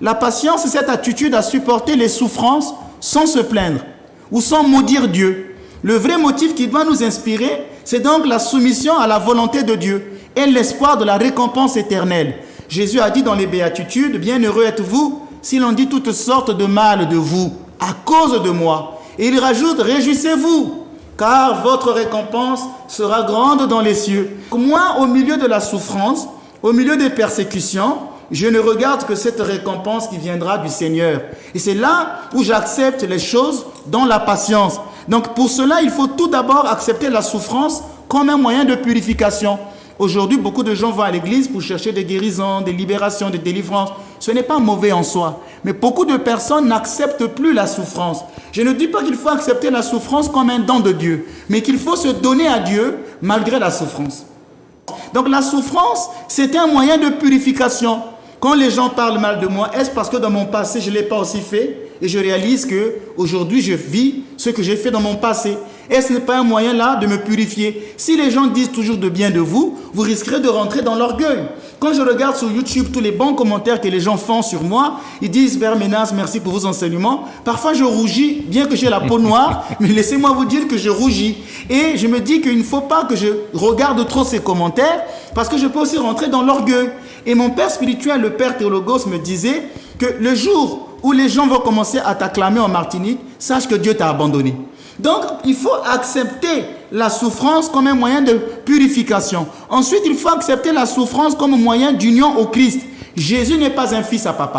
La patience, c'est cette attitude à supporter les souffrances sans se plaindre ou sans maudire Dieu. Le vrai motif qui doit nous inspirer, c'est donc la soumission à la volonté de Dieu et l'espoir de la récompense éternelle. Jésus a dit dans les Béatitudes, « Bienheureux êtes-vous si l'on dit toutes sortes de mal de vous, à cause de moi. » Et il rajoute, « Réjouissez-vous, car votre récompense sera grande dans les cieux. » Moi, au milieu de la souffrance, au milieu des persécutions, je ne regarde que cette récompense qui viendra du Seigneur. Et c'est là où j'accepte les choses dans la patience. Donc pour cela, il faut tout d'abord accepter la souffrance comme un moyen de purification. Aujourd'hui, beaucoup de gens vont à l'église pour chercher des guérisons, des libérations, des délivrances. Ce n'est pas mauvais en soi. Mais beaucoup de personnes n'acceptent plus la souffrance. Je ne dis pas qu'il faut accepter la souffrance comme un don de Dieu, mais qu'il faut se donner à Dieu malgré la souffrance. Donc la souffrance, c'est un moyen de purification. Quand les gens parlent mal de moi, est-ce parce que dans mon passé, je ne l'ai pas aussi fait? Et je réalise qu'aujourd'hui, je vis ce que j'ai fait dans mon passé. Et ce n'est pas un moyen là de me purifier. Si les gens disent toujours de bien de vous, vous risquerez de rentrer dans l'orgueil. Quand je regarde sur YouTube tous les bons commentaires que les gens font sur moi, ils disent « Père Ménas, merci pour vos enseignements ». Parfois, je rougis, bien que j'ai la peau noire, mais laissez-moi vous dire que je rougis. Et je me dis qu'il ne faut pas que je regarde trop ces commentaires, parce que je peux aussi rentrer dans l'orgueil. Et mon père spirituel, le père Théologos, me disait que le jour où les gens vont commencer à t'acclamer en Martinique, sache que Dieu t'a abandonné. Donc, il faut accepter la souffrance comme un moyen de purification. Ensuite, il faut accepter la souffrance comme un moyen d'union au Christ. Jésus n'est pas un fils à papa.